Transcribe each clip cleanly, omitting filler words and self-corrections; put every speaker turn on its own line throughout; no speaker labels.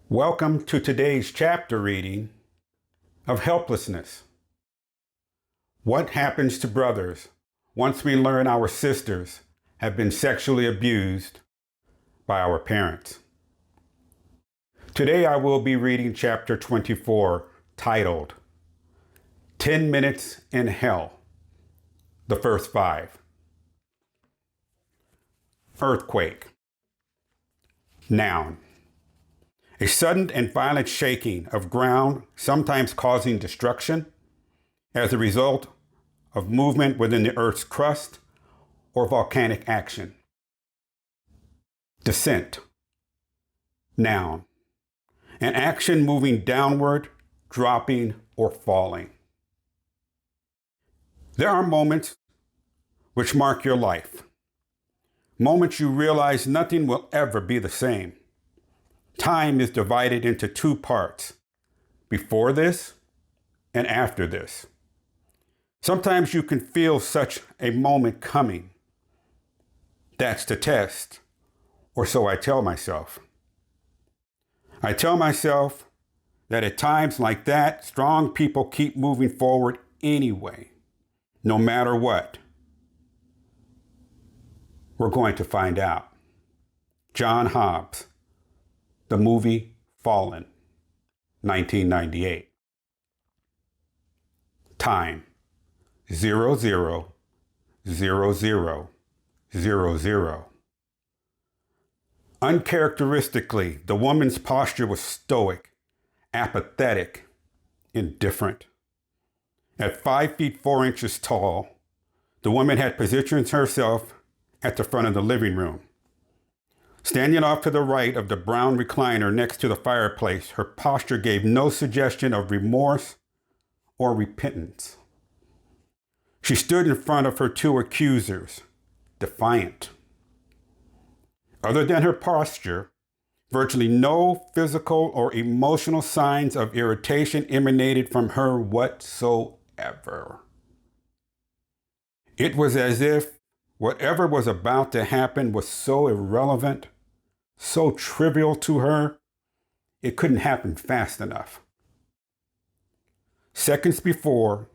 Welcome to today's chapter reading of Helplessness. What happens to brothers once we learn our sisters have been sexually abused by our parents? Today I will be reading chapter 24, titled 10 Minutes in Hell, the first 5. Earthquake. Noun. A sudden and violent shaking of ground, sometimes causing destruction as a result of movement within the Earth's crust or volcanic action. Descent. Noun. An action moving downward, dropping, or falling. There are moments which mark your life. Moments you realize nothing will ever be the same. Time is divided into 2 parts, before this and after this. Sometimes you can feel such a moment coming. That's the test, or so I tell myself. I tell myself that at times like that, strong people keep moving forward anyway, no matter what. We're going to find out. John Hobbs. The movie Fallen, 1998. Time, 00:00:00. Uncharacteristically, the woman's posture was stoic, apathetic, indifferent. At 5 feet 4 inches tall, the woman had positioned herself at the front of the living room. Standing off to the right of the brown recliner next to the fireplace, her posture gave no suggestion of remorse or repentance. She stood in front of her 2 accusers, defiant. Other than her posture, virtually no physical or emotional signs of irritation emanated from her whatsoever. It was as if whatever was about to happen was so irrelevant, so trivial to her, it couldn't happen fast enough. Seconds before,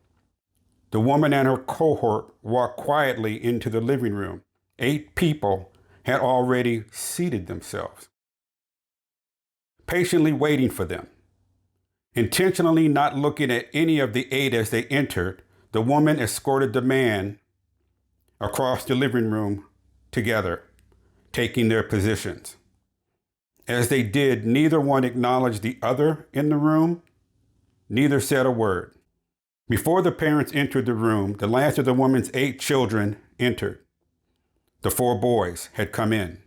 the woman and her cohort walked quietly into the living room. 8 people had already seated themselves, patiently waiting for them. Intentionally not looking at any of the 8 as they entered, the woman escorted the man across the living room together, taking their positions. As they did, neither one acknowledged the other in the room. Neither said a word. Before the parents entered the room, the last of the woman's 8 children entered. The 4 boys had come in.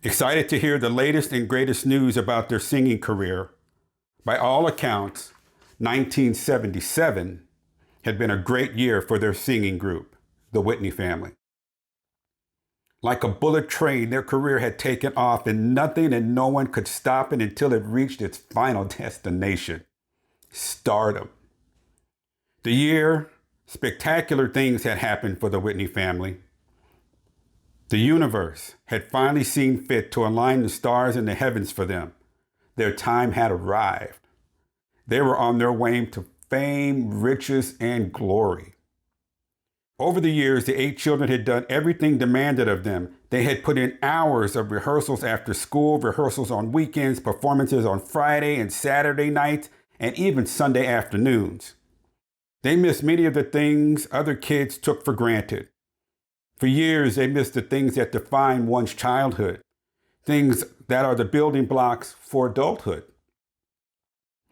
Excited to hear the latest and greatest news about their singing career, by all accounts, 1977 had been a great year for their singing group, the Whitney family. Like a bullet train, their career had taken off, and nothing and no one could stop it until it reached its final destination, stardom. The year, spectacular things had happened for the Whitney family. The universe had finally seen fit to align the stars in the heavens for them. Their time had arrived. They were on their way to fame, riches, and glory. Over the years, the 8 children had done everything demanded of them. They had put in hours of rehearsals after school, rehearsals on weekends, performances on Friday and Saturday nights, and even Sunday afternoons. They missed many of the things other kids took for granted. For years, they missed the things that define one's childhood, things that are the building blocks for adulthood.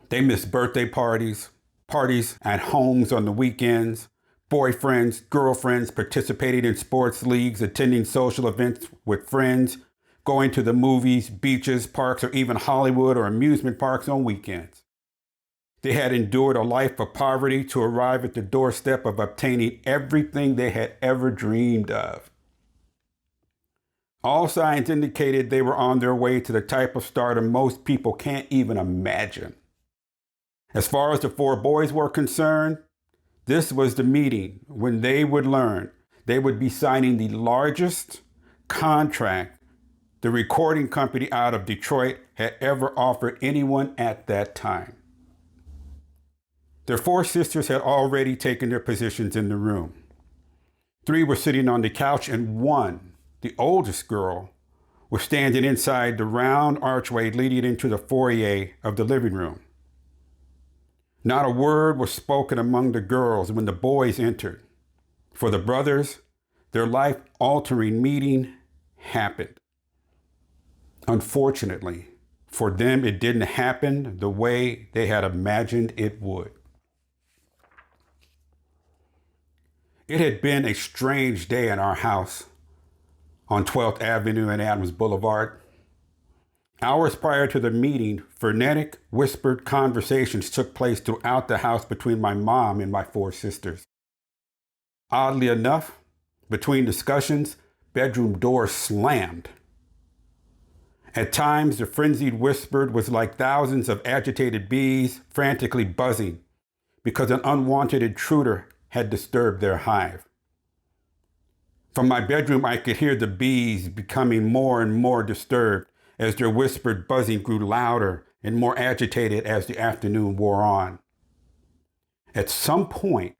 They missed birthday parties, parties at homes on the weekends, boyfriends, girlfriends, participating in sports leagues, attending social events with friends, going to the movies, beaches, parks, or even Hollywood or amusement parks on weekends. They had endured a life of poverty to arrive at the doorstep of obtaining everything they had ever dreamed of. All signs indicated they were on their way to the type of stardom most people can't even imagine. As far as the 4 boys were concerned, this was the meeting when they would learn they would be signing the largest contract the recording company out of Detroit had ever offered anyone at that time. Their 4 sisters had already taken their positions in the room. 3 were sitting on the couch, and 1, the oldest girl, was standing inside the round archway leading into the foyer of the living room. Not a word was spoken among the girls when the boys entered. For the brothers, their life-altering meeting happened. Unfortunately, for them, it didn't happen the way they had imagined it would. It had been a strange day in our house on 12th Avenue and Adams Boulevard. Hours prior to the meeting, frenetic, whispered conversations took place throughout the house between my mom and my 4 sisters. Oddly enough, between discussions, bedroom doors slammed. At times, the frenzied whisper was like thousands of agitated bees frantically buzzing because an unwanted intruder had disturbed their hive. From my bedroom, I could hear the bees becoming more and more disturbed as their whispered buzzing grew louder and more agitated as the afternoon wore on. At some point,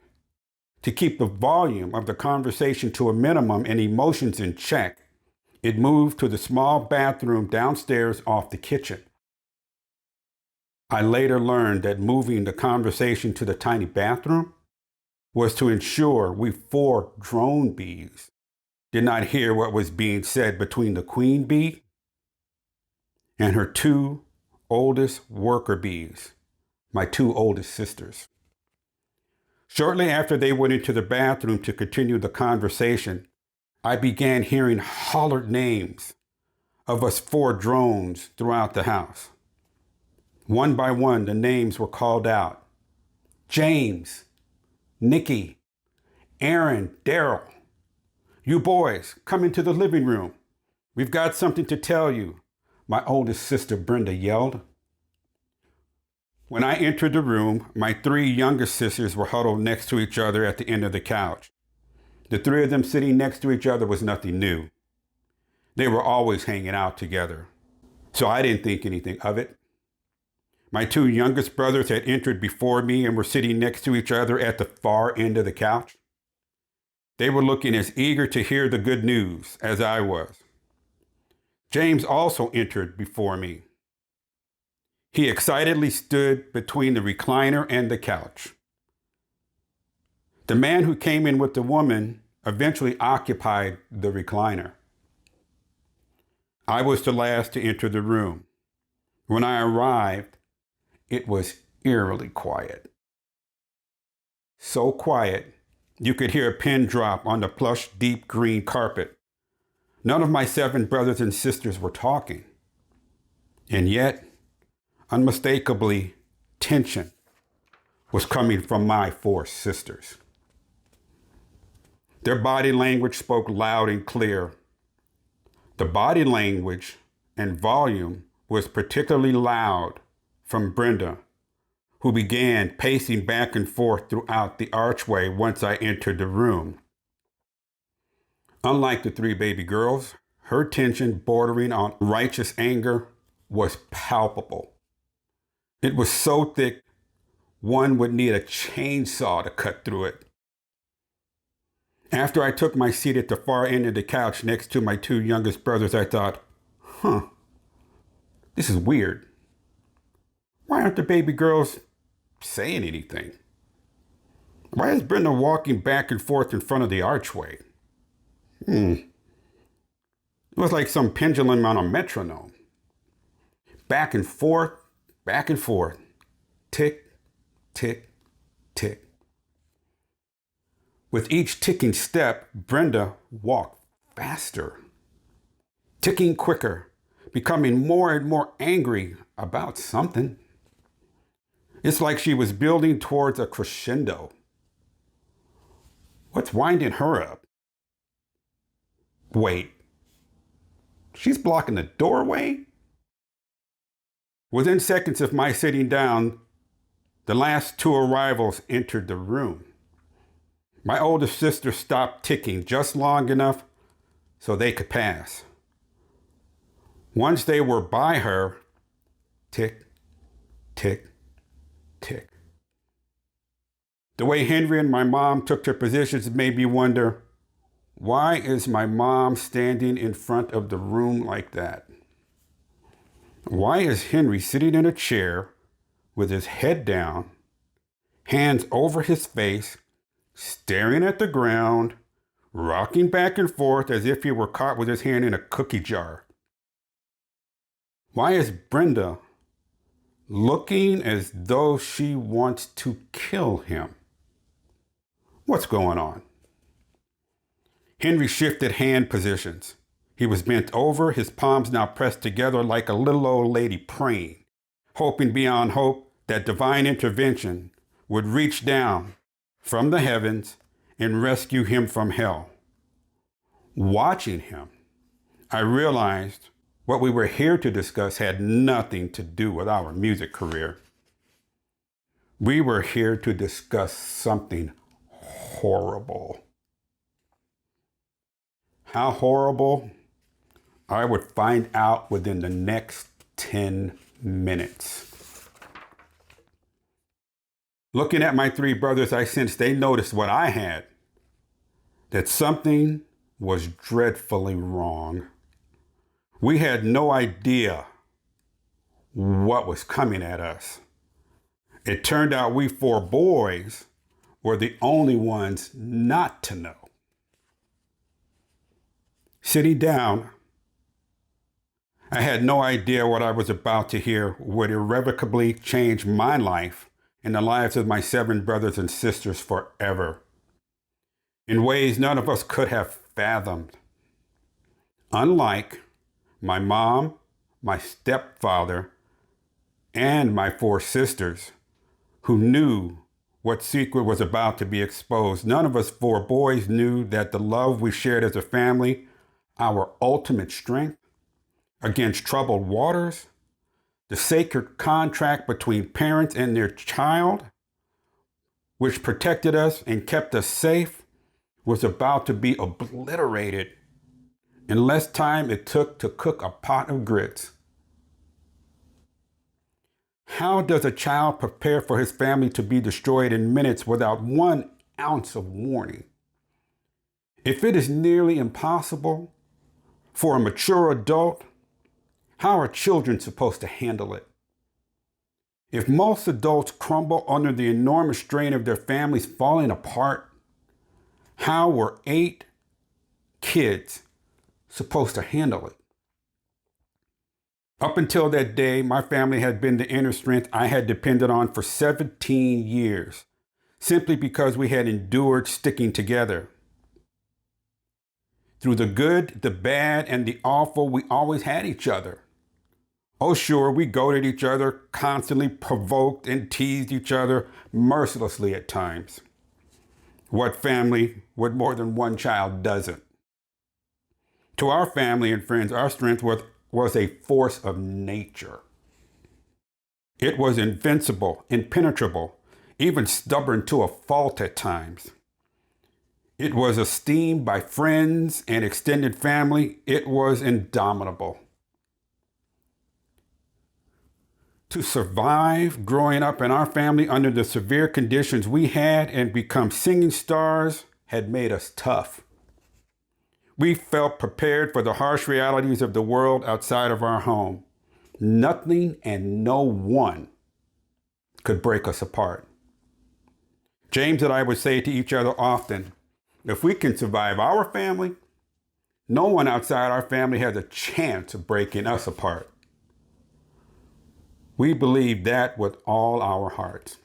to keep the volume of the conversation to a minimum and emotions in check, it moved to the small bathroom downstairs off the kitchen. I later learned that moving the conversation to the tiny bathroom was to ensure we 4 drone bees did not hear what was being said between the queen bee and her 2 oldest worker bees, my 2 oldest sisters. Shortly after they went into the bathroom to continue the conversation, I began hearing hollered names of us 4 drones throughout the house. One by one, the names were called out. James, Nikki, Aaron, Daryl. You boys, come into the living room. We've got something to tell you, my oldest sister Brenda yelled. When I entered the room, my 3 youngest sisters were huddled next to each other at the end of the couch. The 3 of them sitting next to each other was nothing new. They were always hanging out together, so I didn't think anything of it. My 2 youngest brothers had entered before me and were sitting next to each other at the far end of the couch. They were looking as eager to hear the good news as I was. James also entered before me. He excitedly stood between the recliner and the couch. The man who came in with the woman eventually occupied the recliner. I was the last to enter the room. When I arrived, it was eerily quiet. So quiet, you could hear a pin drop on the plush, deep green carpet. None of my 7 brothers and sisters were talking. And yet, unmistakably, tension was coming from my 4 sisters. Their body language spoke loud and clear. The body language and volume was particularly loud from Brenda, who began pacing back and forth throughout the archway once I entered the room. Unlike the 3 baby girls, her tension bordering on righteous anger was palpable. It was so thick, one would need a chainsaw to cut through it. After I took my seat at the far end of the couch next to my 2 youngest brothers, I thought, this is weird. Why aren't the baby girls saying anything? Why is Brenda walking back and forth in front of the archway? It was like some pendulum on a metronome. Back and forth, tick, tick, tick. With each ticking step, Brenda walked faster, ticking quicker, becoming more and more angry about something. It's like she was building towards a crescendo. What's winding her up? Wait, she's blocking the doorway? Within seconds of my sitting down, the last 2 arrivals entered the room. My oldest sister stopped ticking just long enough so they could pass. Once they were by her, tick, tick, tick. The way Henry and my mom took their positions made me wonder, why is my mom standing in front of the room like that? Why is Henry sitting in a chair with his head down, hands over his face, staring at the ground, rocking back and forth as if he were caught with his hand in a cookie jar? Why is Brenda looking as though she wants to kill him? What's going on? Henry shifted hand positions. He was bent over, his palms now pressed together like a little old lady praying, hoping beyond hope that divine intervention would reach down from the heavens and rescue him from hell. Watching him, I realized what we were here to discuss had nothing to do with our music career. We were here to discuss something horrible. How horrible? I would find out within the next 10 minutes. Looking at my three brothers, I sensed they noticed what I had, that something was dreadfully wrong. We had no idea what was coming at us. It turned out we four boys were the only ones not to know. Sitting down, I had no idea what I was about to hear would irrevocably change my life and the lives of my 7 brothers and sisters forever, in ways none of us could have fathomed. Unlike my mom, my stepfather, and my 4 sisters, who knew what secret was about to be exposed, none of us 4 boys knew that the love we shared as a family, our ultimate strength against troubled waters, the sacred contract between parents and their child, which protected us and kept us safe, was about to be obliterated in less time it took to cook a pot of grits. How does a child prepare for his family to be destroyed in minutes without 1 ounce of warning? If it is nearly impossible for a mature adult, how are children supposed to handle it? If most adults crumble under the enormous strain of their families falling apart, how were 8 kids supposed to handle it? Up until that day, my family had been the inner strength I had depended on for 17 years, simply because we had endured sticking together. Through the good, the bad, and the awful, we always had each other. Oh, sure, we goaded each other, constantly provoked and teased each other mercilessly at times. What family with more than 1 child doesn't? To our family and friends, our strength was a force of nature. It was invincible, impenetrable, even stubborn to a fault at times. It was esteemed by friends and extended family. It was indomitable. To survive growing up in our family under the severe conditions we had and become singing stars had made us tough. We felt prepared for the harsh realities of the world outside of our home. Nothing and no one could break us apart. James and I would say to each other often, if we can survive our family, no one outside our family has a chance of breaking us apart. We believed that with all our hearts.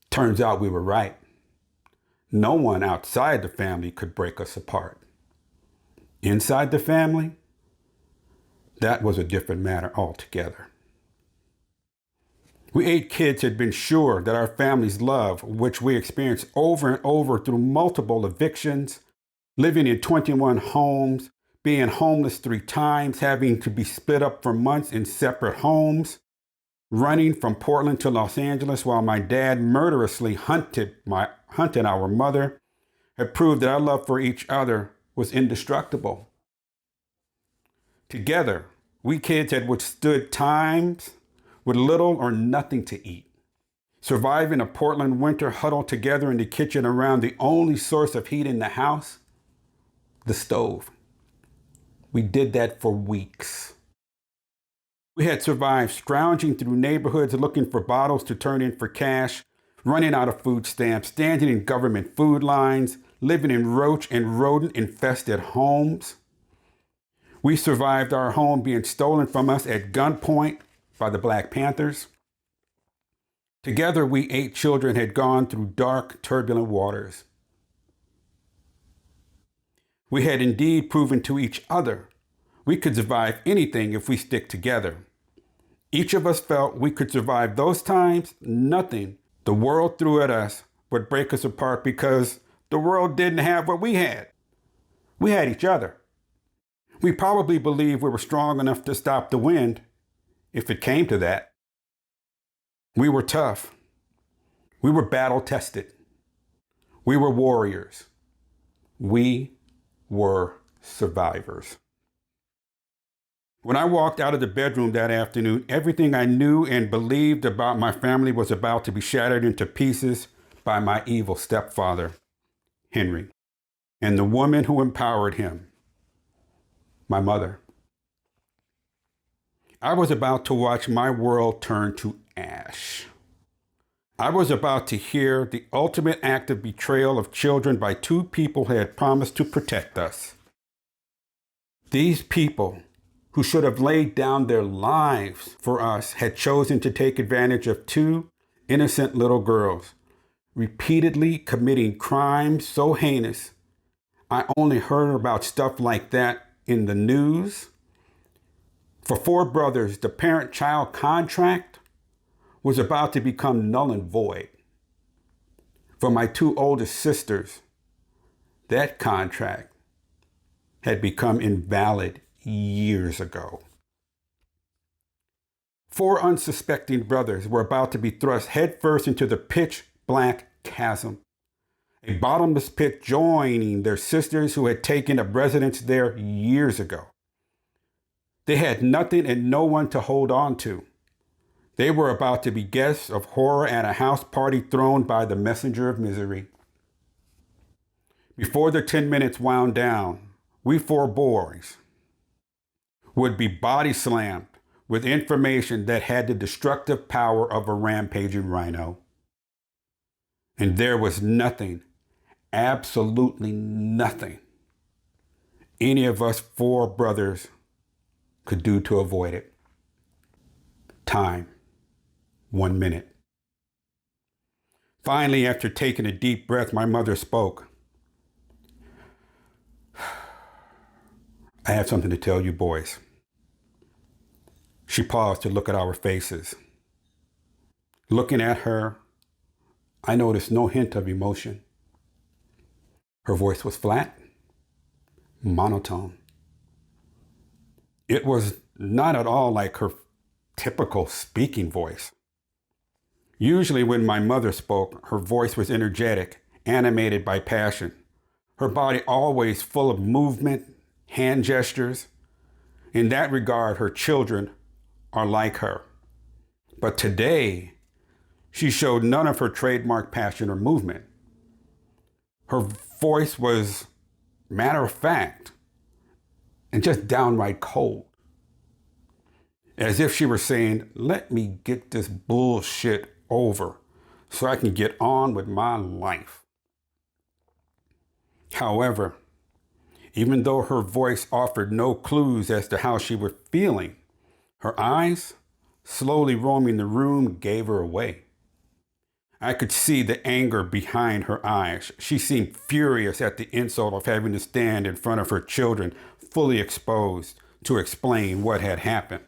Turns out we were right. No one outside the family could break us apart. Inside the family, that was a different matter altogether. We 8 kids had been sure that our family's love, which we experienced over and over through multiple evictions, living in 21 homes, being homeless 3 times, having to be split up for months in separate homes, running from Portland to Los Angeles while my dad murderously hunted our mother, had proved that our love for each other was indestructible. Together, We kids had withstood times with little or nothing to eat. Surviving a Portland winter huddled together in the kitchen around the only source of heat in the house, the stove. We did that for weeks. We had survived scrounging through neighborhoods looking for bottles to turn in for cash, running out of food stamps, standing in government food lines, living in roach and rodent-infested homes. We survived our home being stolen from us at gunpoint by the Black Panthers. Together, we 8 children had gone through dark, turbulent waters. We had indeed proven to each other we could survive anything if we stick together. Each of us felt we could survive those times. Nothing the world threw at us would break us apart because the world didn't have what we had. We had each other. We probably believed we were strong enough to stop the wind if it came to that. We were tough. We were battle-tested. We were warriors. We were survivors. When I walked out of the bedroom that afternoon, everything I knew and believed about my family was about to be shattered into pieces by my evil stepfather, Henry, and the woman who empowered him, my mother. I was about to watch my world turn to ash. I was about to hear the ultimate act of betrayal of children by 2 people who had promised to protect us. These people, who should have laid down their lives for us, had chosen to take advantage of 2 innocent little girls, repeatedly committing crimes so heinous I only heard about stuff like that in the news. For 4 brothers, the parent-child contract was about to become null and void. For my 2 oldest sisters, that contract had become invalid years ago. 4 unsuspecting brothers were about to be thrust headfirst into the pitch-black chasm, a bottomless pit joining their sisters who had taken up residence there years ago. They had nothing and no one to hold on to. They were about to be guests of horror at a house party thrown by the messenger of misery. Before the 10 minutes wound down, we 4 boys would be body slammed with information that had the destructive power of a rampaging rhino. And there was nothing, absolutely nothing, any of us 4 brothers could do to avoid it. Time, 1 minute. Finally, after taking a deep breath, my mother spoke. I have something to tell you boys. She paused to look at our faces. Looking at her, I noticed no hint of emotion. Her voice was flat, monotone. It was not at all like her typical speaking voice. Usually when my mother spoke, her voice was energetic, animated by passion. Her body always full of movement, hand gestures. In that regard, her children are like her. But today, she showed none of her trademark passion or movement. Her voice was matter of fact and just downright cold. As if she were saying, let me get this bullshit over so I can get on with my life. However, even though her voice offered no clues as to how she was feeling, her eyes, slowly roaming the room, gave her away. I could see the anger behind her eyes. She seemed furious at the insult of having to stand in front of her children, fully exposed, to explain what had happened.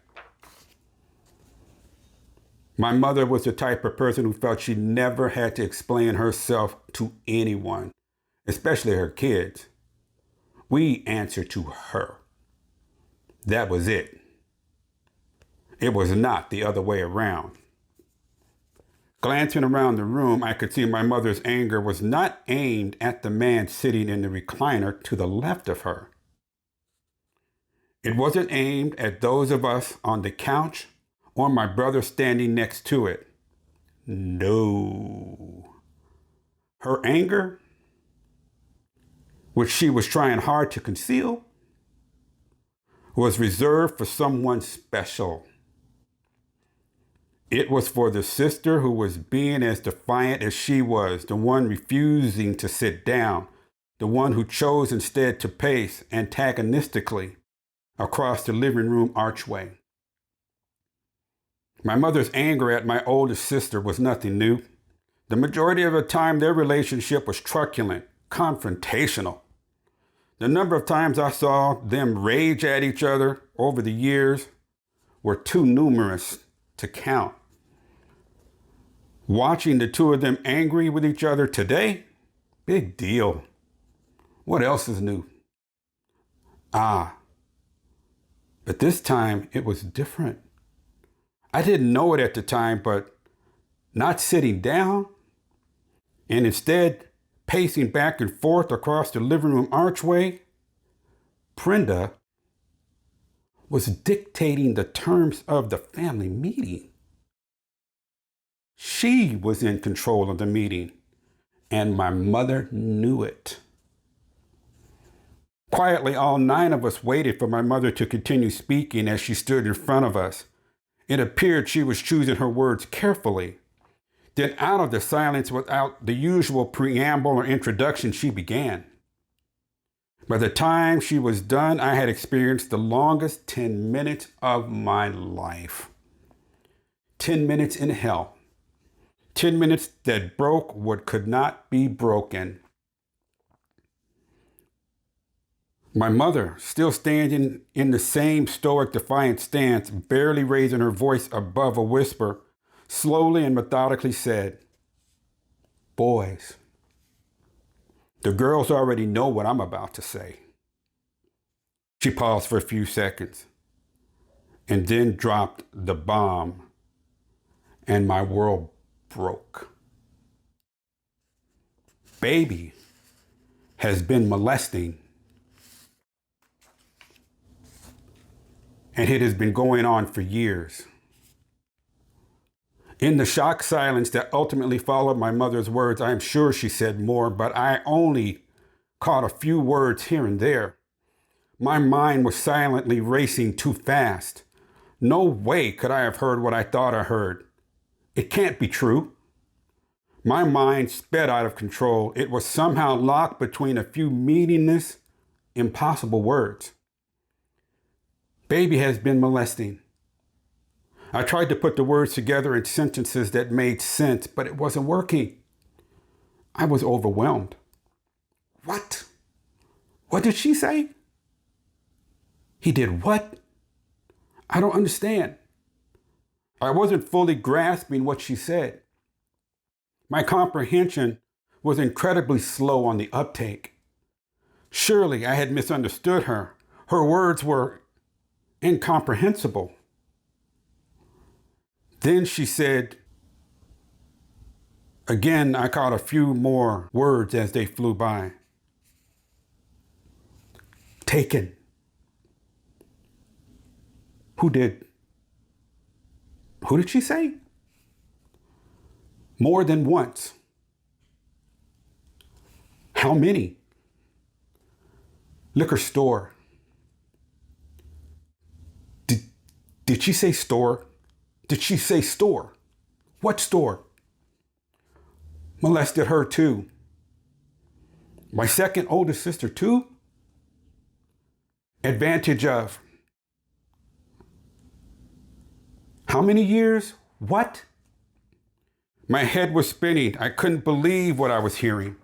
My mother was the type of person who felt she never had to explain herself to anyone, especially her kids. We answered to her. That was it. It was not the other way around. Glancing around the room, I could see my mother's anger was not aimed at the man sitting in the recliner to the left of her. It wasn't aimed at those of us on the couch or my brother standing next to it. No. Her anger, which she was trying hard to conceal, was reserved for someone special. It was for the sister who was being as defiant as she was, the one refusing to sit down, the one who chose instead to pace antagonistically across the living room archway. My mother's anger at my oldest sister was nothing new. The majority of the time, their relationship was truculent, confrontational. The number of times I saw them rage at each other over the years were too numerous to count. Watching the two of them angry with each other today, big deal. What else is new? But this time it was different. I didn't know it at the time, but not sitting down and instead pacing back and forth across the living room archway, Brenda was dictating the terms of the family meeting. She was in control of the meeting, and my mother knew it. Quietly, all 9 of us waited for my mother to continue speaking as she stood in front of us. It appeared she was choosing her words carefully. Then out of the silence, without the usual preamble or introduction, she began. By the time she was done, I had experienced the longest 10 minutes of my life. 10 minutes in hell. 10 minutes that broke what could not be broken. My mother, still standing in the same stoic, defiant stance, barely raising her voice above a whisper, slowly and methodically said, "Boys, the girls already know what I'm about to say." She paused for a few seconds and then dropped the bomb, and my world broke. Baby has been molesting, and it has been going on for years. In the shocked silence that ultimately followed my mother's words, I am sure she said more, but I only caught a few words here and there. My mind was silently racing too fast. No way could I have heard what I thought I heard. It can't be true. My mind sped out of control. It was somehow locked between a few meaningless, impossible words. Baby has been molesting. I tried to put the words together in sentences that made sense, but it wasn't working. I was overwhelmed. What? What did she say? He did what? I don't understand. I wasn't fully grasping what she said. My comprehension was incredibly slow on the uptake. Surely I had misunderstood her. Her words were incomprehensible. Then she said, again, I caught a few more words as they flew by. Taken. Who did she say? More than once. How many? Liquor store. Did she say store? Did she say store? What store? Molested her too. My second oldest sister too? Advantage of. How many years? What? My head was spinning. I couldn't believe what I was hearing.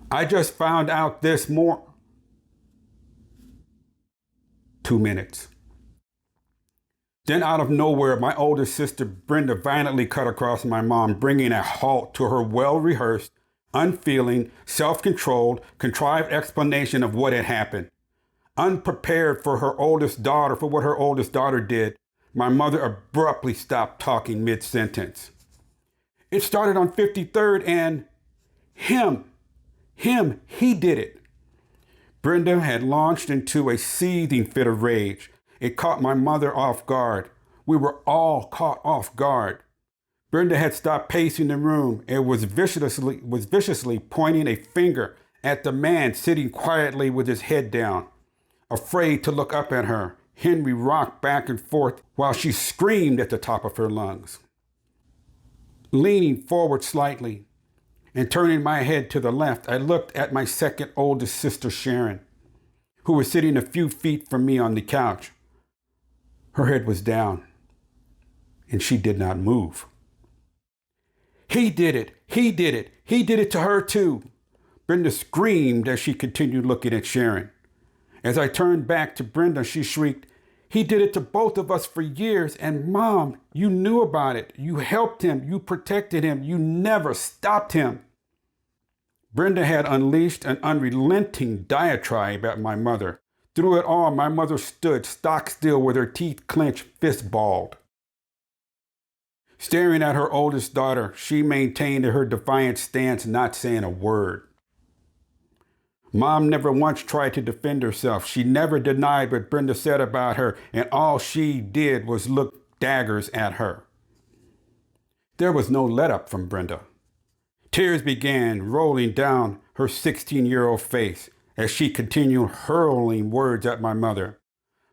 I just found out this more. 2 minutes. Then out of nowhere, my oldest sister, Brenda, violently cut across my mom, bringing a halt to her well-rehearsed, unfeeling, self-controlled, contrived explanation of what had happened. Unprepared for what her oldest daughter did, my mother abruptly stopped talking mid-sentence. It started on 53rd and he did it. Brenda had launched into a seething fit of rage. It caught my mother off guard. We were all caught off guard. Brenda had stopped pacing the room and was viciously pointing a finger at the man sitting quietly with his head down. Afraid to look up at her, Henry rocked back and forth while she screamed at the top of her lungs. Leaning forward slightly and turning my head to the left, I looked at my second oldest sister, Sharon, who was sitting a few feet from me on the couch. Her head was down, and she did not move. He did it! He did it! He did it to her too! Brenda screamed as she continued looking at Sharon. As I turned back to Brenda, she shrieked, "He did it to both of us for years, and Mom, you knew about it. You helped him. You protected him. You never stopped him." Brenda had unleashed an unrelenting diatribe at my mother. Through it all, my mother stood stock still with her teeth clenched, fists balled. Staring at her oldest daughter, she maintained her defiant stance, not saying a word. Mom never once tried to defend herself. She never denied what Brenda said about her, and all she did was look daggers at her. There was no let-up from Brenda. Tears began rolling down her 16-year-old face as she continued hurling words at my mother.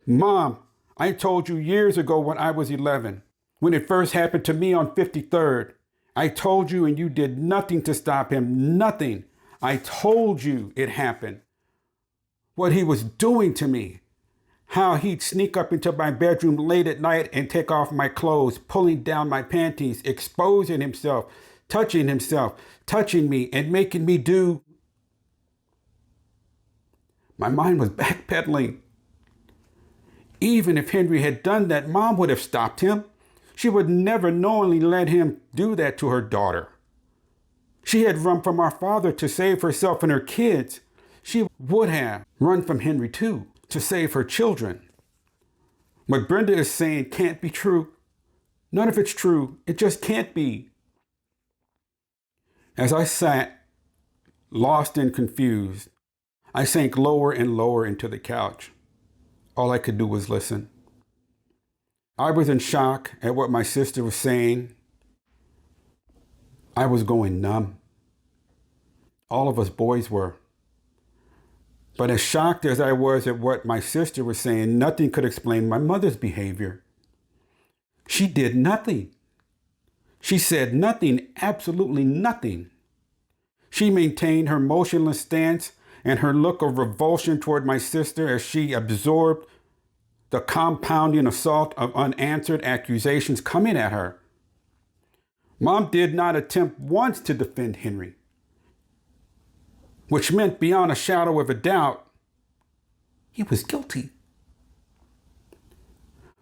"Mom, I told you years ago when I was 11, when it first happened to me on 53rd. I told you and you did nothing to stop him, nothing. I told you it happened. What he was doing to me. How he'd sneak up into my bedroom late at night and take off my clothes, pulling down my panties, exposing himself, touching me, and making me do." My mind was backpedaling. Even if Henry had done that, Mom would have stopped him. She would never knowingly let him do that to her daughter. She had run from our father to save herself and her kids. She would have run from Henry too, to save her children. What Brenda is saying can't be true. None of it's true. It just can't be. As I sat, lost and confused, I sank lower and lower into the couch. All I could do was listen. I was in shock at what my sister was saying. I was going numb. All of us boys were. But as shocked as I was at what my sister was saying, nothing could explain my mother's behavior. She did nothing. She said nothing, absolutely nothing. She maintained her motionless stance and her look of revulsion toward my sister as she absorbed the compounding assault of unanswered accusations coming at her. Mom did not attempt once to defend Henry, which meant beyond a shadow of a doubt, he was guilty.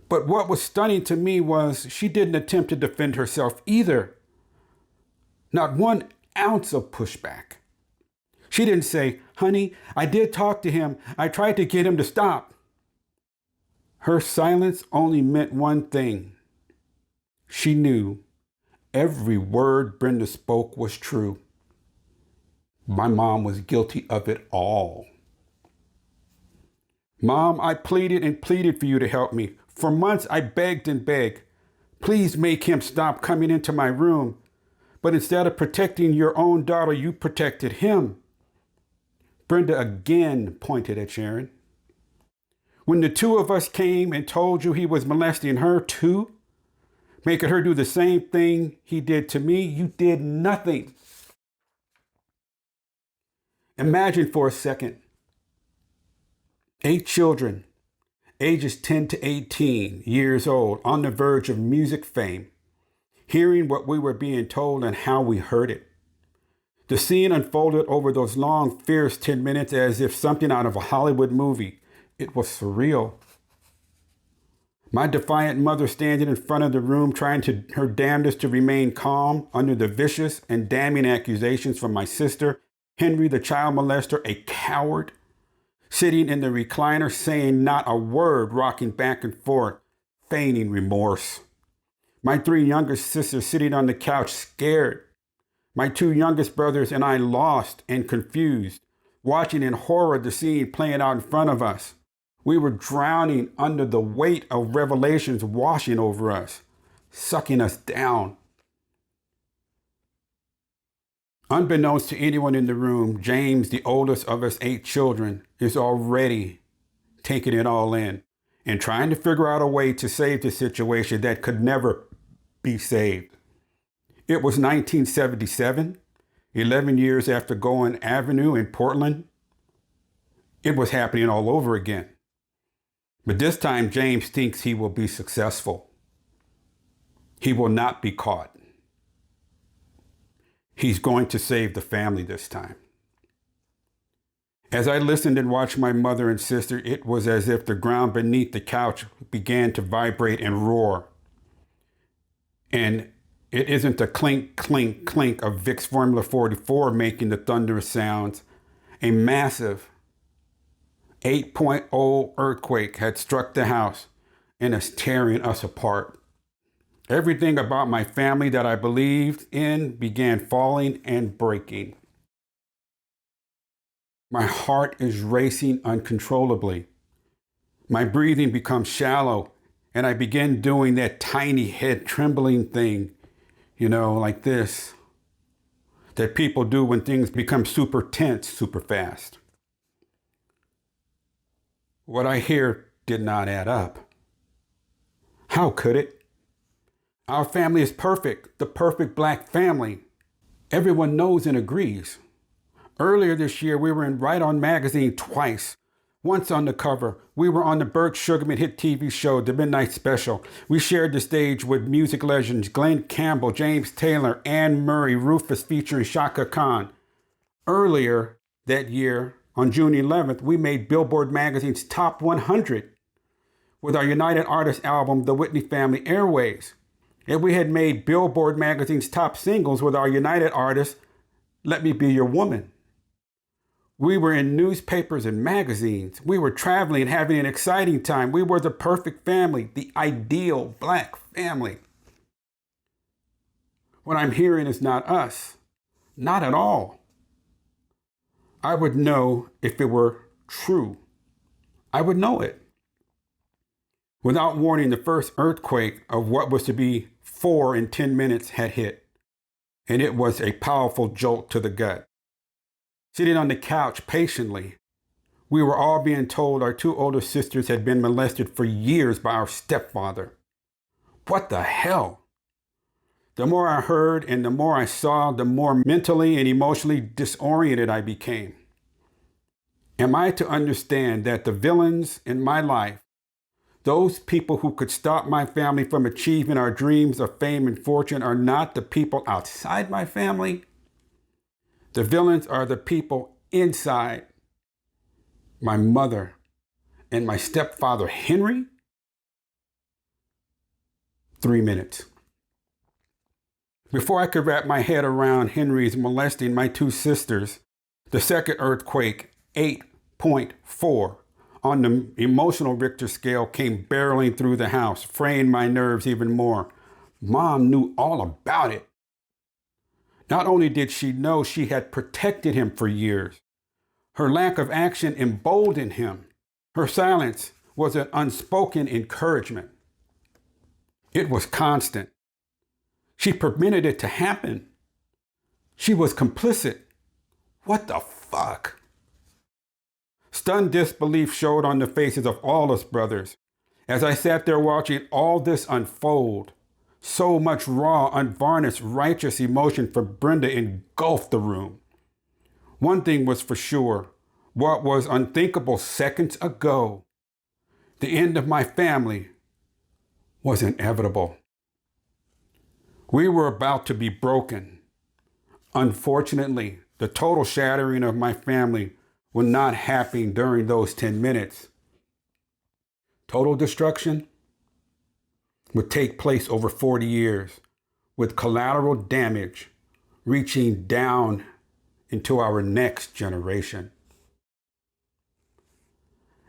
But what was stunning to me was she didn't attempt to defend herself either. Not 1 ounce of pushback. She didn't say, "Honey, I did talk to him. I tried to get him to stop." Her silence only meant one thing. She knew every word Brenda spoke was true. My mom was guilty of it all. "Mom, I pleaded and pleaded for you to help me. For months, I begged and begged. Please make him stop coming into my room. But instead of protecting your own daughter, you protected him." Brenda again pointed at Sharon. "When the two of us came and told you he was molesting her too, making her do the same thing he did to me, you did nothing." Imagine for a second, 8 children, ages 10 to 18 years old, on the verge of music fame, hearing what we were being told and how we heard it. The scene unfolded over those long, fierce 10 minutes as if something out of a Hollywood movie. It was surreal. My defiant mother standing in front of the room, trying her damnedest to remain calm under the vicious and damning accusations from my sister, Henry, the child molester, a coward, sitting in the recliner, saying not a word, rocking back and forth, feigning remorse. My 3 younger sisters sitting on the couch, scared. My 2 youngest brothers and I lost and confused, watching in horror the scene playing out in front of us. We were drowning under the weight of revelations washing over us, sucking us down. Unbeknownst to anyone in the room, James, the oldest of us 8 children, is already taking it all in and trying to figure out a way to save the situation that could never be saved. It was 1977, 11 years after Goen Avenue in Portland. It was happening all over again. But this time, James thinks he will be successful. He will not be caught. He's going to save the family this time. As I listened and watched my mother and sister, it was as if the ground beneath the couch began to vibrate and roar. And it isn't the clink, clink, clink of Vic's Formula 44 making the thunderous sounds. A massive 8.0 earthquake had struck the house and is tearing us apart. Everything about my family that I believed in began falling and breaking. My heart is racing uncontrollably. My breathing becomes shallow, and I begin doing that tiny head trembling thing, like this, that people do when things become super tense super fast. What I hear did not add up. How could it? Our family is perfect, the perfect Black family. Everyone knows and agrees. Earlier this year, we were in Right On magazine twice. Once on the cover, we were on the Burt Sugarman hit TV show, The Midnight Special. We shared the stage with music legends Glenn Campbell, James Taylor, Anne Murray, Rufus featuring Shaka Khan. Earlier that year, on June 11th, we made Billboard magazine's Top 100 with our United Artists album, The Whitney Family Airways. And we had made Billboard magazine's top singles with our United artist, Let Me Be Your Woman. We were in newspapers and magazines. We were traveling and having an exciting time. We were the perfect family, the ideal Black family. What I'm hearing is not us. Not at all. I would know if it were true. I would know it. Without warning, the first earthquake of what was to be 4 in 10 minutes had hit, and it was a powerful jolt to the gut. Sitting on the couch patiently, we were all being told our 2 older sisters had been molested for years by our stepfather. What the hell? The more I heard and the more I saw, the more mentally and emotionally disoriented I became. Am I to understand that the villains in my life, those people who could stop my family from achieving our dreams of fame and fortune, are not the people outside my family? The villains are the people inside. My mother and my stepfather, Henry? 3 minutes. Before I could wrap my head around Henry's molesting my 2 sisters, the second earthquake, 8.4, on the emotional Richter scale, came barreling through the house, fraying my nerves even more. Mom knew all about it. Not only did she know, she had protected him for years. Her lack of action emboldened him. Her silence was an unspoken encouragement. It was constant. She permitted it to happen. She was complicit. What the fuck? Stunned disbelief showed on the faces of all us brothers as I sat there watching all this unfold. So much raw, unvarnished, righteous emotion for Brenda engulfed the room. One thing was for sure, what was unthinkable seconds ago, the end of my family, was inevitable. We were about to be broken. Unfortunately, the total shattering of my family was not happening during those 10 minutes. Total destruction would take place over 40 years, with collateral damage reaching down into our next generation.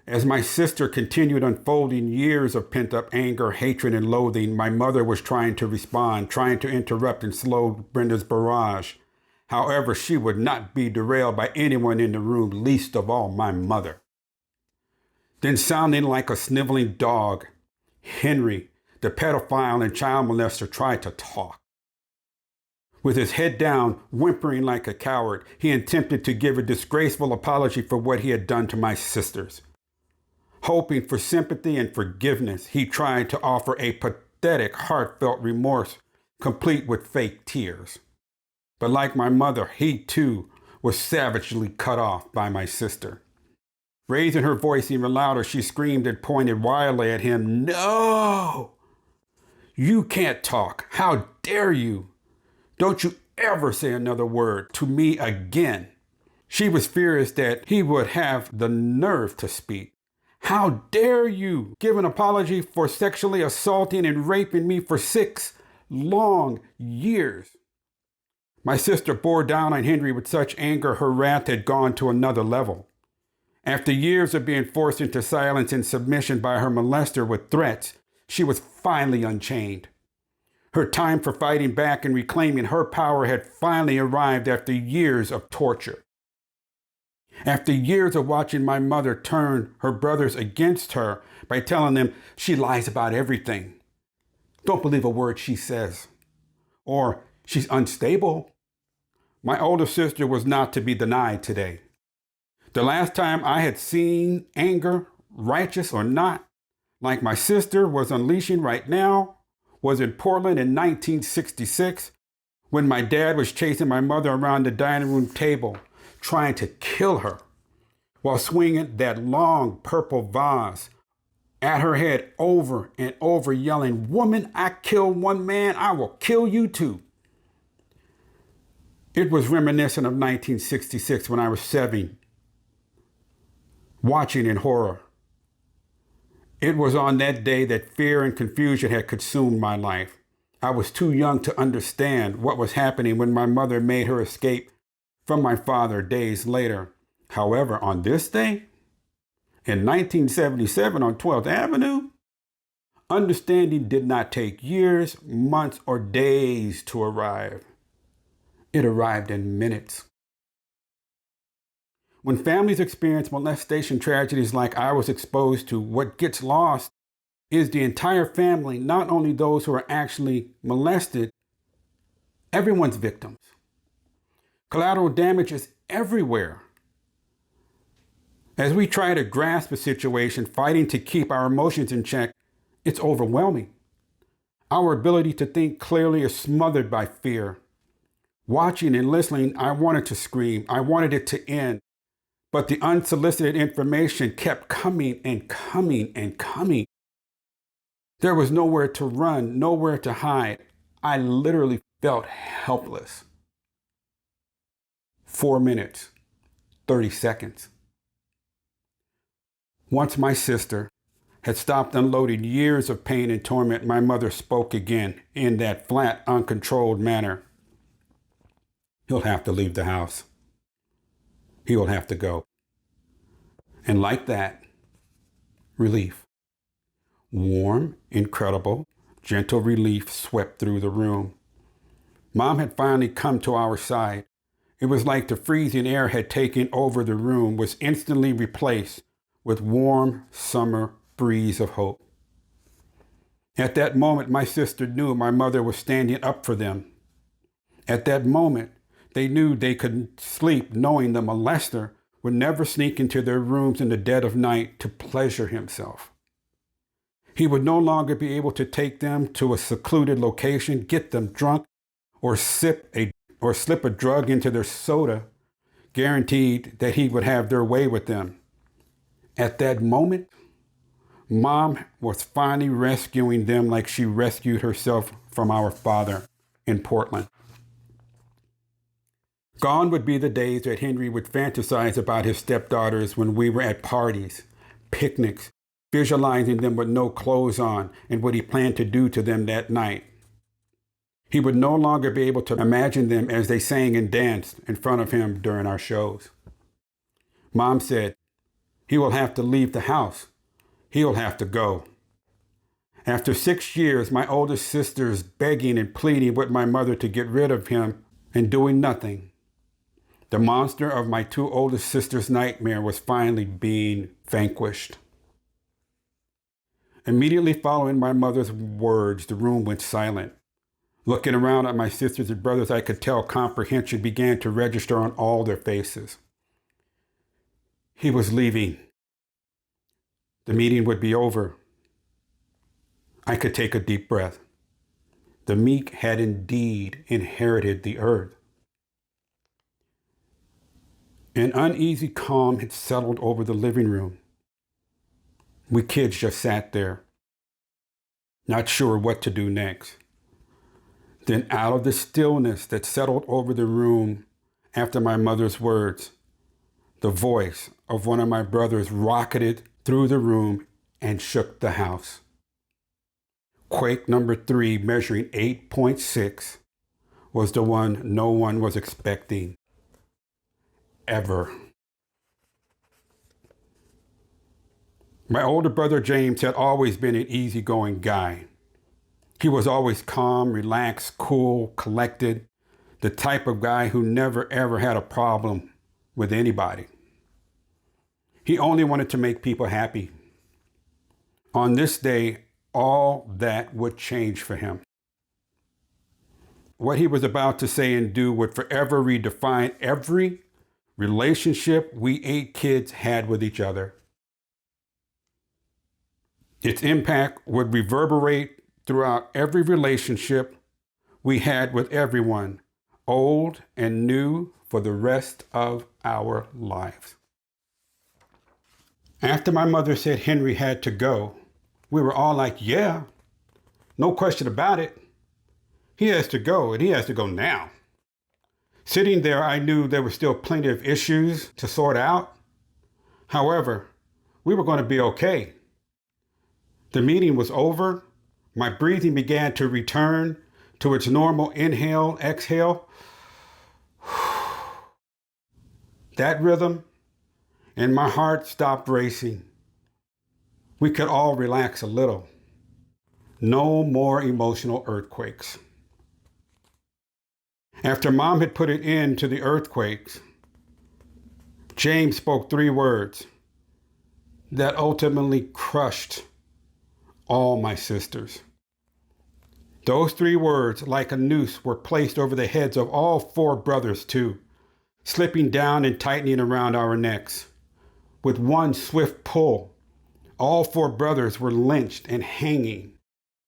As my sister continued unfolding years of pent-up anger, hatred, and loathing, my mother was trying to respond, trying to interrupt and slow Brenda's barrage. However, she would not be derailed by anyone in the room, least of all my mother. Then, sounding like a sniveling dog, Henry, the pedophile and child molester, tried to talk. With his head down, whimpering like a coward, he attempted to give a disgraceful apology for what he had done to my sisters. Hoping for sympathy and forgiveness, he tried to offer a pathetic, heartfelt remorse, complete with fake tears. But like my mother, he too was savagely cut off by my sister. Raising her voice even louder, she screamed and pointed wildly at him. "No! You can't talk. How dare you? Don't you ever say another word to me again." She was furious that he would have the nerve to speak. "How dare you give an apology for sexually assaulting and raping me for 6 long years?" My sister bore down on Henry with such anger her wrath had gone to another level. After years of being forced into silence and submission by her molester with threats, she was finally unchained. Her time for fighting back and reclaiming her power had finally arrived after years of torture. After years of watching my mother turn her brothers against her by telling them she lies about everything. Don't believe a word she says. Or she's unstable. My older sister was not to be denied today. The last time I had seen anger, righteous or not, like my sister was unleashing right now, was in Portland in 1966 when my dad was chasing my mother around the dining room table, trying to kill her while swinging that long purple vase at her head over and over, yelling, "Woman, I killed one man, I will kill you too." It was reminiscent of 1966 when I was 7, watching in horror. It was on that day that fear and confusion had consumed my life. I was too young to understand what was happening when my mother made her escape from my father days later. However, on this day, in 1977 on 12th Avenue, understanding did not take years, months, or days to arrive. It arrived in minutes. When families experience molestation tragedies like I was exposed to, what gets lost is the entire family, not only those who are actually molested, everyone's victims. Collateral damage is everywhere. As we try to grasp a situation, fighting to keep our emotions in check, it's overwhelming. Our ability to think clearly is smothered by fear. Watching and listening, I wanted to scream. I wanted it to end. But the unsolicited information kept coming and coming and coming. There was nowhere to run, nowhere to hide. I literally felt helpless. 4 minutes, 30 seconds. Once my sister had stopped unloading years of pain and torment, my mother spoke again in that flat, uncontrolled manner. "He'll have to leave the house. He will have to go." And like that, relief. Warm, incredible, gentle relief swept through the room. Mom had finally come to our side. It was like the freezing air had taken over the room, was instantly replaced with warm summer breeze of hope. At that moment, my sister knew my mother was standing up for them. At that moment, they knew they could sleep knowing the molester would never sneak into their rooms in the dead of night to pleasure himself. He would no longer be able to take them to a secluded location, get them drunk, or slip a drug into their soda, guaranteed that he would have their way with them. At that moment, Mom was finally rescuing them like she rescued herself from our father in Portland. Gone would be the days that Henry would fantasize about his stepdaughters when we were at parties, picnics, visualizing them with no clothes on and what he planned to do to them that night. He would no longer be able to imagine them as they sang and danced in front of him during our shows. Mom said, "He will have to leave the house. He will have to go." After 6 years, my older sisters begging and pleading with my mother to get rid of him and doing nothing, The monster of my two oldest sisters' nightmare was finally being vanquished. Immediately following my mother's words, the room went silent. Looking around at my sisters and brothers, I could tell comprehension began to register on all their faces. He was leaving. The meeting would be over. I could take a deep breath. The meek had indeed inherited the earth. An uneasy calm had settled over the living room. We kids just sat there, not sure what to do next. Then out of the stillness that settled over the room after my mother's words, the voice of one of my brothers rocketed through the room and shook the house. Quake number 3, measuring 8.6, was the one no one was expecting. Ever. My older brother James had always been an easygoing guy. He was always calm, relaxed, cool, collected, the type of guy who never ever had a problem with anybody. He only wanted to make people happy. On this day, all that would change for him. What he was about to say and do would forever redefine every relationship we 8 kids had with each other. Its impact would reverberate throughout every relationship we had with everyone, old and new, for the rest of our lives. After my mother said Henry had to go, we were all like, yeah, no question about it. He has to go, and he has to go now. Sitting there, I knew there were still plenty of issues to sort out. However, we were going to be okay. The meeting was over. My breathing began to return to its normal inhale, exhale. That rhythm, and my heart stopped racing. We could all relax a little. No more emotional earthquakes. After Mom had put an end to the earthquakes, James spoke 3 words that ultimately crushed all my sisters. Those 3 words, like a noose, were placed over the heads of all 4 brothers too, slipping down and tightening around our necks. With one swift pull, all 4 brothers were lynched and hanging,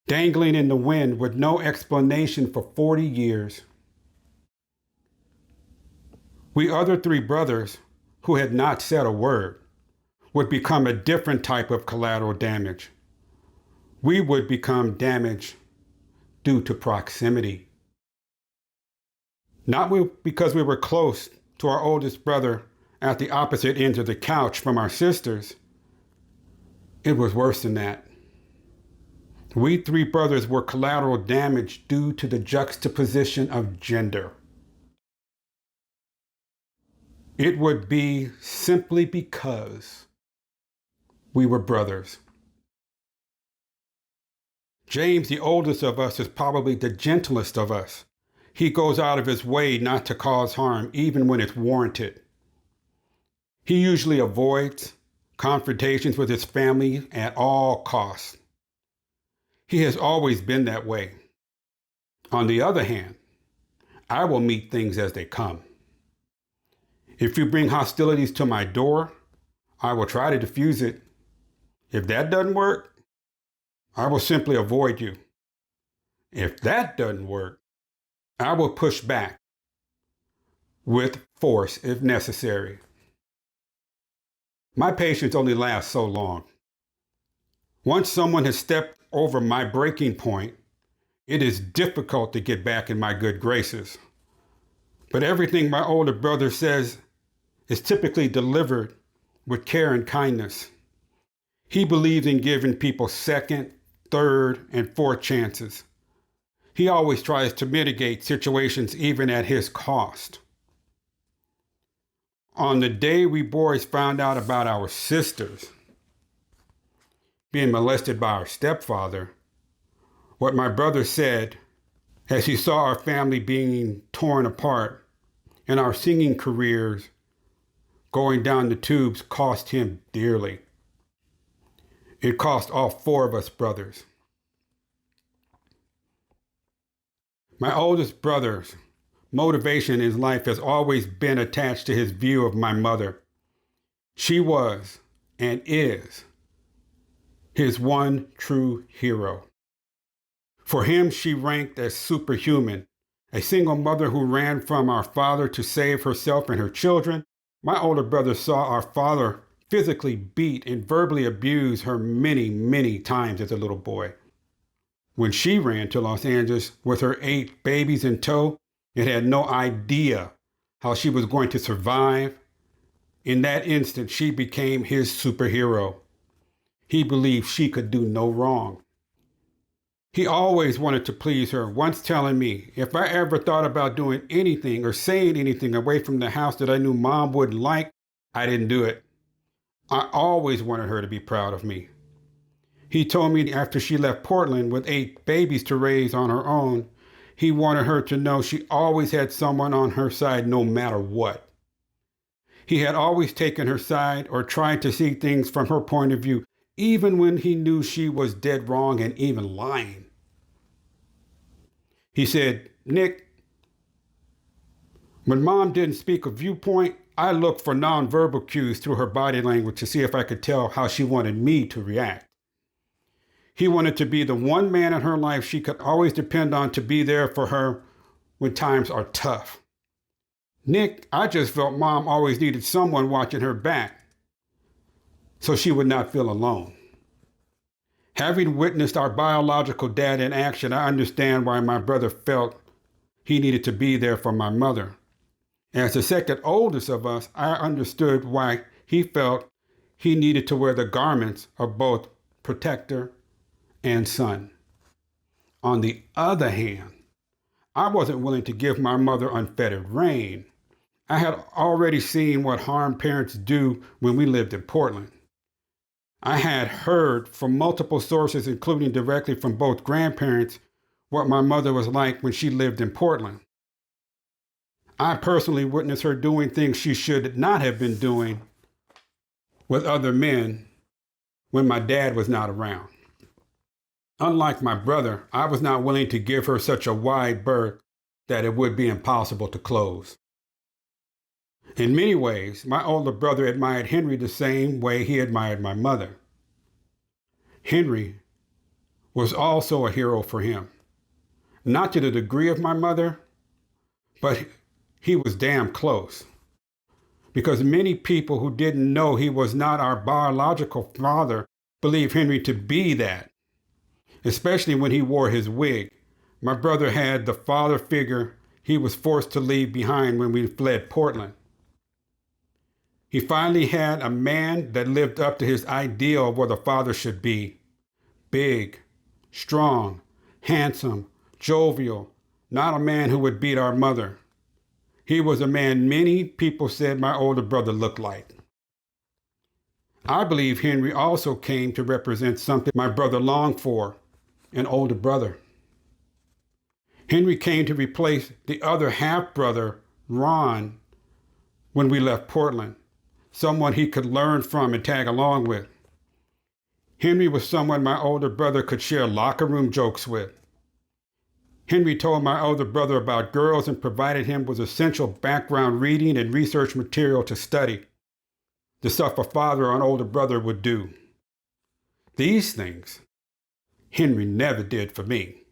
dangling in the wind with no explanation for 40 years. We other 3 brothers, who had not said a word, would become a different type of collateral damage. We would become damage due to proximity. Not because we were close to our oldest brother at the opposite ends of the couch from our sisters. It was worse than that. We 3 brothers were collateral damage due to the juxtaposition of gender. It would be simply because we were brothers. James, the oldest of us, is probably the gentlest of us. He goes out of his way not to cause harm, even when it's warranted. He usually avoids confrontations with his family at all costs. He has always been that way. On the other hand, I will meet things as they come. If you bring hostilities to my door, I will try to diffuse it. If that doesn't work, I will simply avoid you. If that doesn't work, I will push back with force if necessary. My patience only lasts so long. Once someone has stepped over my breaking point, it is difficult to get back in my good graces. But everything my older brother says is typically delivered with care and kindness. He believes in giving people second, third, and fourth chances. He always tries to mitigate situations even at his cost. On the day we boys found out about our sisters being molested by our stepfather, what my brother said as he saw our family being torn apart and our singing careers going down the tubes cost him dearly. It cost all four of us brothers. My oldest brother's motivation in his life has always been attached to his view of my mother. She was and is his one true hero. For him, she ranked as superhuman, a single mother who ran from our father to save herself and her children. My older brother saw our father physically beat and verbally abuse her many, many times as a little boy. When she ran to Los Angeles with her 8 babies in tow, it had no idea how she was going to survive. In that instant, she became his superhero. He believed she could do no wrong. He always wanted to please her, once telling me if I ever thought about doing anything or saying anything away from the house that I knew Mom wouldn't like, I didn't do it. I always wanted her to be proud of me. He told me after she left Portland with 8 babies to raise on her own, he wanted her to know she always had someone on her side no matter what. He had always taken her side or tried to see things from her point of view, even when he knew she was dead wrong and even lying. He said, "Nick, when Mom didn't speak a viewpoint, I looked for nonverbal cues through her body language to see if I could tell how she wanted me to react." He wanted to be the one man in her life she could always depend on to be there for her when times are tough. "Nick, I just felt Mom always needed someone watching her back so she would not feel alone." Having witnessed our biological dad in action, I understand why my brother felt he needed to be there for my mother. As the second oldest of us, I understood why he felt he needed to wear the garments of both protector and son. On the other hand, I wasn't willing to give my mother unfettered reign. I had already seen what harm parents do when we lived in Portland. I had heard from multiple sources, including directly from both grandparents, what my mother was like when she lived in Portland. I personally witnessed her doing things she should not have been doing with other men when my dad was not around. Unlike my brother, I was not willing to give her such a wide berth that it would be impossible to close. In many ways, my older brother admired Henry the same way he admired my mother. Henry was also a hero for him. Not to the degree of my mother, but he was damn close. Because many people who didn't know he was not our biological father believed Henry to be that, especially when he wore his wig. My brother had the father figure he was forced to leave behind when we fled Portland. He finally had a man that lived up to his ideal of what a father should be. Big, strong, handsome, jovial, not a man who would beat our mother. He was a man many people said my older brother looked like. I believe Henry also came to represent something my brother longed for, an older brother. Henry came to replace the other half-brother, Ron, when we left Portland, someone he could learn from and tag along with. Henry was someone my older brother could share locker room jokes with. Henry told my older brother about girls and provided him with essential background reading and research material to study, the stuff a father or an older brother would do. These things Henry never did for me.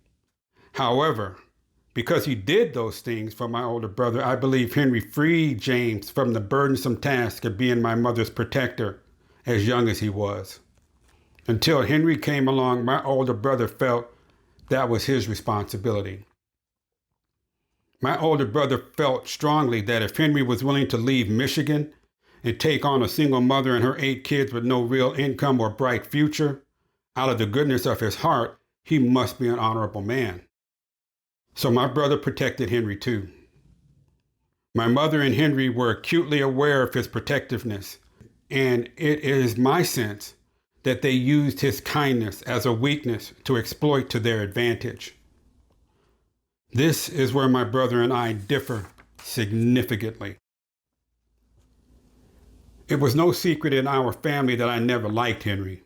However, because he did those things for my older brother, I believe Henry freed James from the burdensome task of being my mother's protector as young as he was. Until Henry came along, my older brother felt that was his responsibility. My older brother felt strongly that if Henry was willing to leave Michigan and take on a single mother and her 8 kids with no real income or bright future, out of the goodness of his heart, he must be an honorable man. So my brother protected Henry too. My mother and Henry were acutely aware of his protectiveness, and it is my sense that they used his kindness as a weakness to exploit to their advantage. This is where my brother and I differ significantly. It was no secret in our family that I never liked Henry.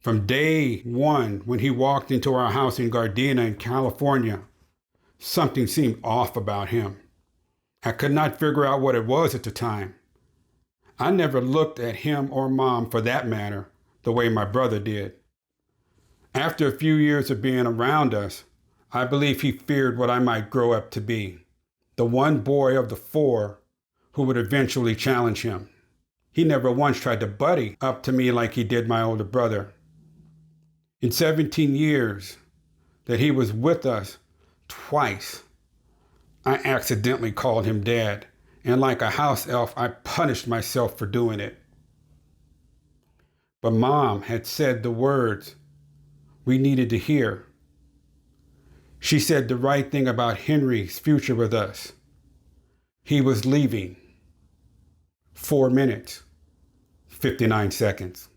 From day one, when he walked into our house in Gardena in California, something seemed off about him. I could not figure out what it was at the time. I never looked at him or Mom, for that matter, the way my brother did. After a few years of being around us, I believe he feared what I might grow up to be, the one boy of the four who would eventually challenge him. He never once tried to buddy up to me like he did my older brother. In 17 years that he was with us, twice, I accidentally called him Dad, and like a house elf, I punished myself for doing it. But Mom had said the words we needed to hear. She said the right thing about Henry's future with us. He was leaving. 4 minutes, 59 seconds.